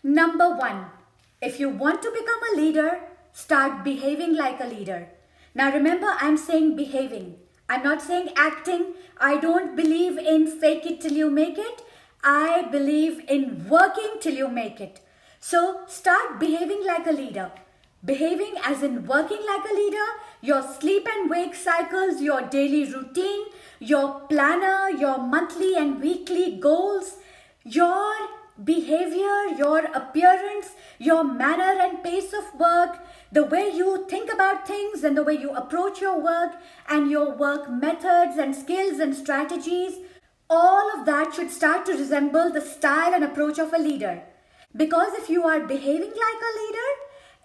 Number one, if you want to become a leader, start behaving like a leader. Now remember, I'm saying behaving. I'm not saying acting. I don't believe in fake it till you make it. I believe in working till you make it. So start behaving like a leader. Behaving as in working like a leader, your sleep and wake cycles, your daily routine, your planner, your monthly and weekly goals, your behavior, your appearance, your manner and pace of work, the way you think about things and the way you approach your work and your work methods and skills and strategies, all of that should start to resemble the style and approach of a leader. Because if you are behaving like a leader,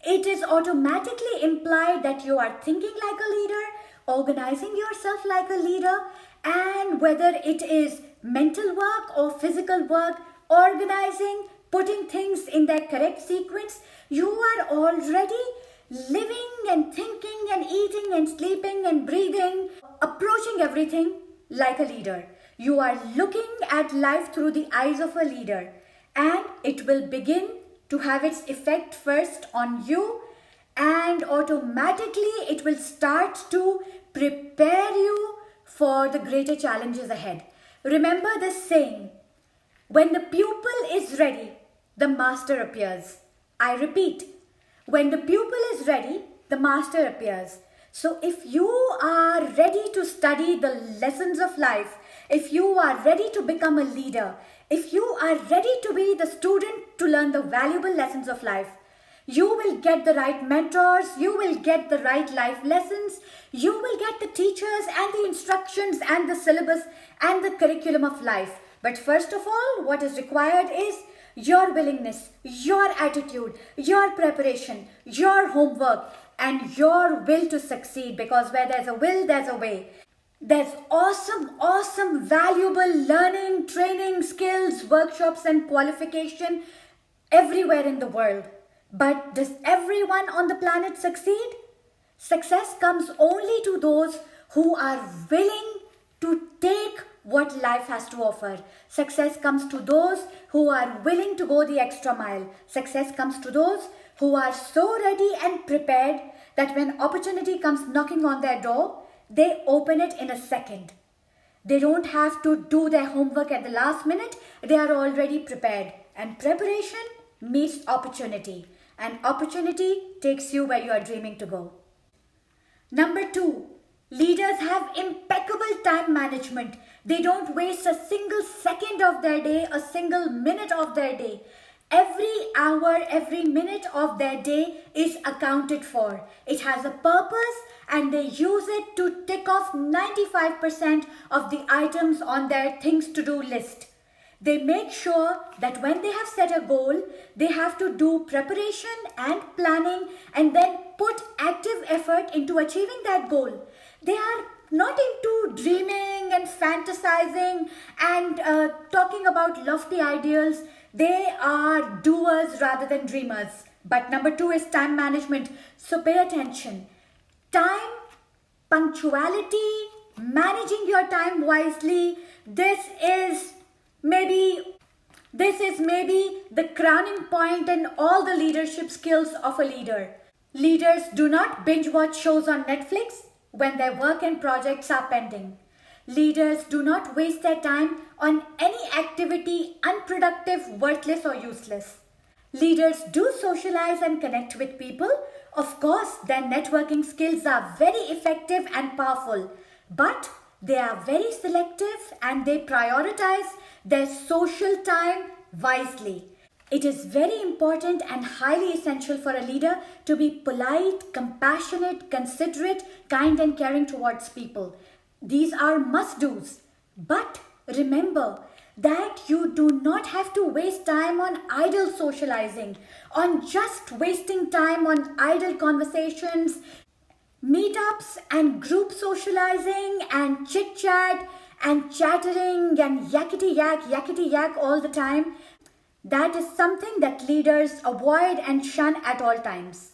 it is automatically implied that you are thinking like a leader, organizing yourself like a leader, and whether it is mental work or physical work, organizing, putting things in their correct sequence, you are already living and thinking and eating and sleeping and breathing, approaching everything like a leader. You are looking at life through the eyes of a leader, and it will begin to have its effect first on you, and automatically it will start to prepare you for the greater challenges ahead. Remember this saying, when the pupil is ready, the master appears. I repeat, when the pupil is ready, the master appears. So if you are ready to study the lessons of life, if you are ready to become a leader, if you are ready to be the student to learn the valuable lessons of life, you will get the right mentors, you will get the right life lessons, you will get the teachers and the instructions and the syllabus and the curriculum of life. But first of all, what is required is your willingness, your attitude, your preparation, your homework, and your will to succeed, because where there's a will, there's a way. There's awesome, valuable learning, training, skills, workshops, and qualification everywhere in the world. But does everyone on the planet succeed? Success comes only to those who are willing to take what life has to offer. Success comes to those who are willing to go the extra mile. Success comes to those who are so ready and prepared that when opportunity comes knocking on their door, they open it in a second. They don't have to do their homework at the last minute. They are already prepared. And preparation meets opportunity. And opportunity takes you where you are dreaming to go. Number two, leaders have impeccable time management. They don't waste a single second of their day, a single minute of their day. Every hour, every minute of their day is accounted for. It has a purpose, and they use it to tick off 95% of the items on their things to do list. They make sure that when they have set a goal, they have to do preparation and planning and then put active effort into achieving that goal. They are not into dreaming and fantasizing and talking about lofty ideals. They are doers rather than dreamers. But number two is time management. So pay attention. Time, punctuality, managing your time wisely. This is maybe the crowning point in all the leadership skills of a leader. Leaders do not binge watch shows on Netflix when their work and projects are pending. Leaders do not waste their time on any activity unproductive, worthless, or useless. Leaders do socialize and connect with people. Of course, their networking skills are very effective and powerful, but they are very selective and they prioritize their social time wisely. It is very important and highly essential for a leader to be polite, compassionate, considerate, kind, and caring towards people. These are must-dos. But remember that you do not have to waste time on idle socializing, on just wasting time on idle conversations, meetups and group socializing and chit-chat and chattering and yakety yak all the time. That is something that leaders avoid and shun at all times.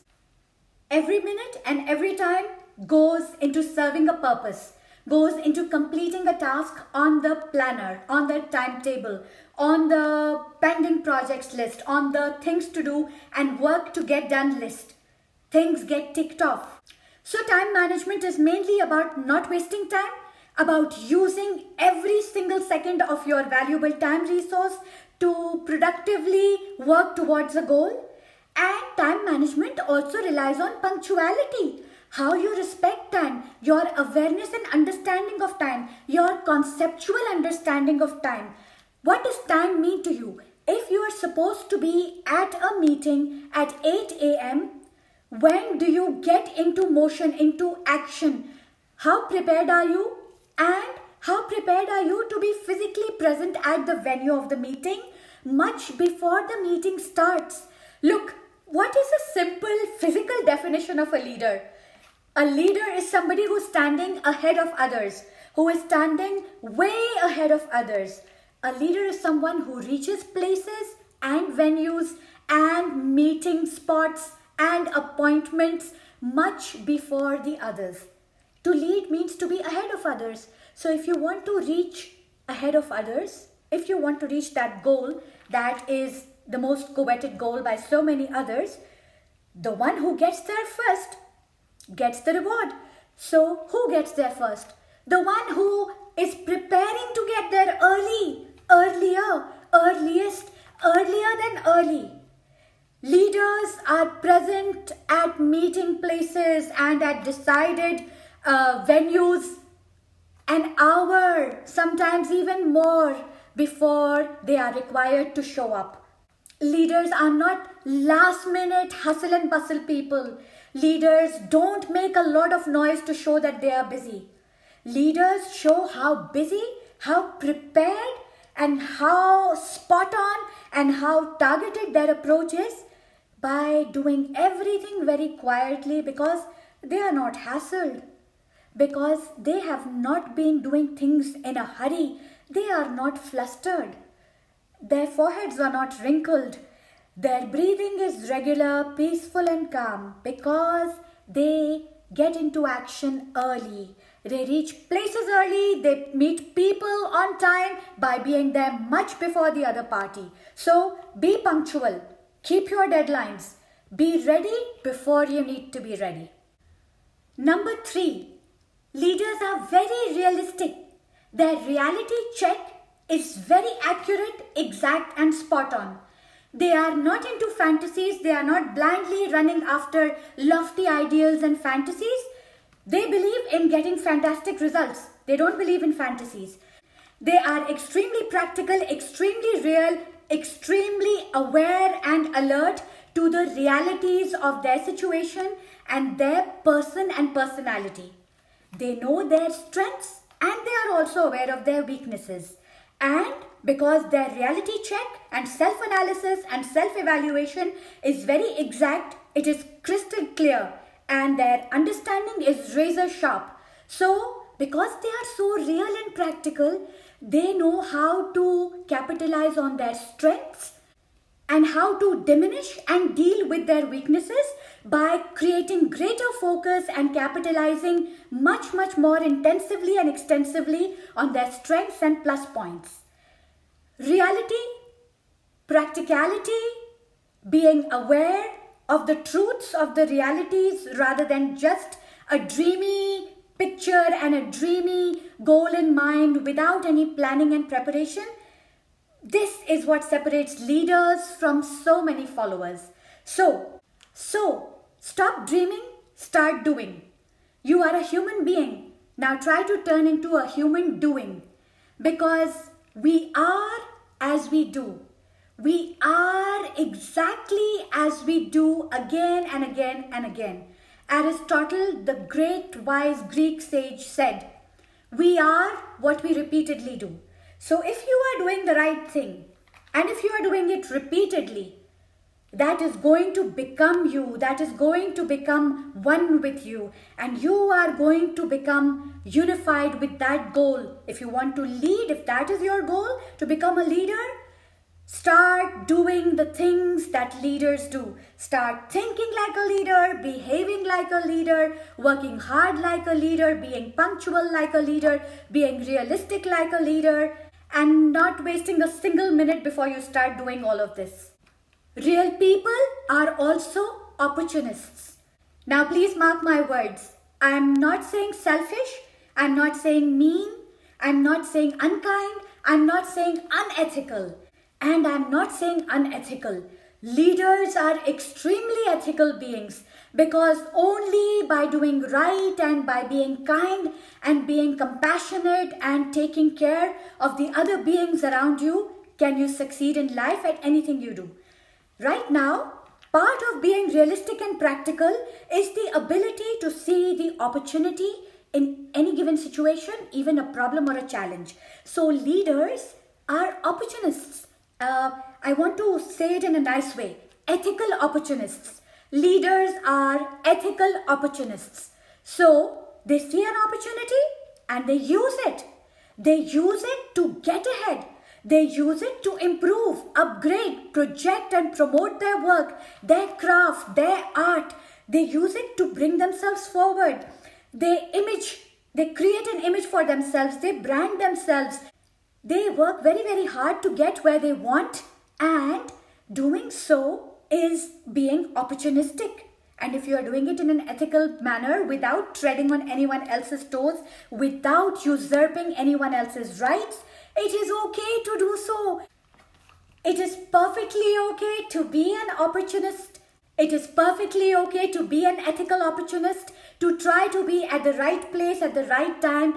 Every minute and every time goes into serving a purpose, goes into completing a task on the planner, on the timetable, on the pending projects list, on the things to do and work to get done list. Things get ticked off. So time management is mainly about not wasting time, about using every single second of your valuable time resource to productively work towards a goal. And time management also relies on punctuality. How you respect time, your awareness and understanding of time, your conceptual understanding of time. What does time mean to you? If you are supposed to be at a meeting at 8 a.m., when do you get into motion, into action? How prepared are you? And how prepared are you to be physically present at the venue of the meeting much before the meeting starts? Look, what is a simple physical definition of a leader? A leader is somebody who's standing ahead of others, who is standing way ahead of others. A leader is someone who reaches places and venues and meeting spots and appointments much before the others. To lead means to be ahead of others. So if you want to reach ahead of others, if you want to reach that goal that is the most coveted goal by so many others, the one who gets there first gets the reward. So who gets there first? The one who is preparing to get there early, earlier than early. Leaders are present at meeting places and at decided venues an hour, sometimes even more, before they are required to show up. Leaders are not last minute hustle and bustle people. Leaders don't make a lot of noise to show that they are busy. Leaders show how busy, how prepared, and how spot on and how targeted their approach is by doing everything very quietly, because they are not hassled, because they have not been doing things in a hurry. They are not flustered. Their foreheads are not wrinkled. Their breathing is regular, peaceful and calm, because they get into action early. They reach places early. They meet people on time by being there much before the other party. So be punctual. Keep your deadlines. Be ready before you need to be ready. Number 3, leaders are very realistic. Their reality check is very accurate, exact and spot on. They are not into fantasies. They are not blindly running after lofty ideals and fantasies. They believe in getting fantastic results. They don't believe in fantasies. They are extremely practical, extremely real, extremely aware and alert to the realities of their situation and their person and personality. They know their strengths and they are also aware of their weaknesses. And because their reality check and self-analysis and self-evaluation is very exact, it is crystal clear, and their understanding is razor sharp. So, because they are so real and practical, they know how to capitalize on their strengths and how to diminish and deal with their weaknesses by creating greater focus and capitalizing much more intensively and extensively on their strengths and plus points. Reality, practicality, being aware of the truths of the realities rather than just a dreamy picture and a dreamy goal in mind without any planning and preparation. This is what separates leaders from so many followers. So stop dreaming, start doing. You are a human being. Now try to turn into a human doing, because we are as we do. We are exactly as we do again and again and again. Aristotle, the great wise Greek sage, said, we are what we repeatedly do. So if you are doing the right thing and if you are doing it repeatedly, that is going to become you, that is going to become one with you, and you are going to become unified with that goal. If you want to lead, if that is your goal, to become a leader, Start doing the things that leaders do. Start thinking like a leader, behaving like a leader, working hard like a leader, being punctual like a leader, being realistic like a leader, and not wasting a single minute before you start doing all of this. Real people are also opportunists. Now please mark my words. I'm not saying selfish, I'm not saying mean, I'm not saying unkind, I'm not saying unethical. And I'm not saying unethical. Leaders are extremely ethical beings because only by doing right and by being kind and being compassionate and taking care of the other beings around you can you succeed in life at anything you do. Right now, part of being realistic and practical is the ability to see the opportunity in any given situation, even a problem or a challenge. So leaders are opportunists. I want to say it in a nice way. Ethical opportunists. Leaders are ethical opportunists. So they see an opportunity and they use it. They use it to get ahead. They use it to improve, upgrade, project and promote their work, their craft, their art. They use it to bring themselves forward. They create an image for themselves. They brand themselves. They work very, very hard to get where they want, and doing so is being opportunistic. And if you are doing it in an ethical manner without treading on anyone else's toes, without usurping anyone else's rights, it is okay to do so. It is perfectly okay to be an opportunist. It is perfectly okay to be an ethical opportunist, to try to be at the right place at the right time.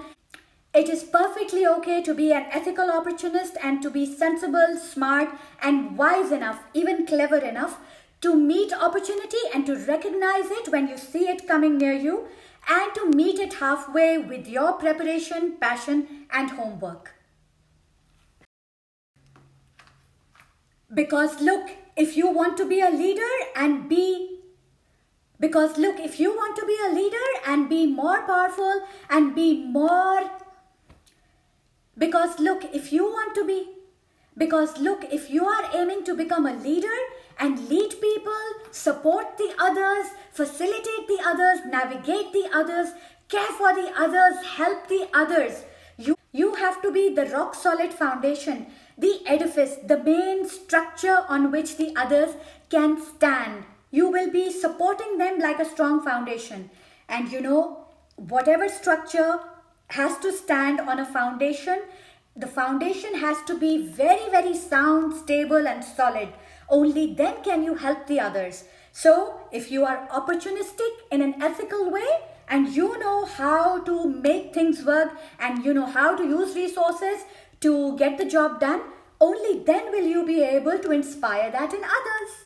It is perfectly okay to be an ethical opportunist and to be sensible, smart, and wise enough, even clever enough, to meet opportunity and to recognize it when you see it coming near you, and to meet it halfway with your preparation, passion, and homework. Because look, if you want to be a leader and be more powerful and be more Because look, if you are aiming to become a leader and lead people, support the others, facilitate the others, navigate the others, care for the others, help the others, you have to be the rock solid foundation, the edifice, the main structure on which the others can stand. You will be supporting them like a strong foundation. And whatever structure has to stand on a foundation, the foundation has to be very, very sound, stable and solid. Only then can you help the others. So if you are opportunistic in an ethical way and you know how to make things work and you know how to use resources to get the job done, only then will you be able to inspire that in others.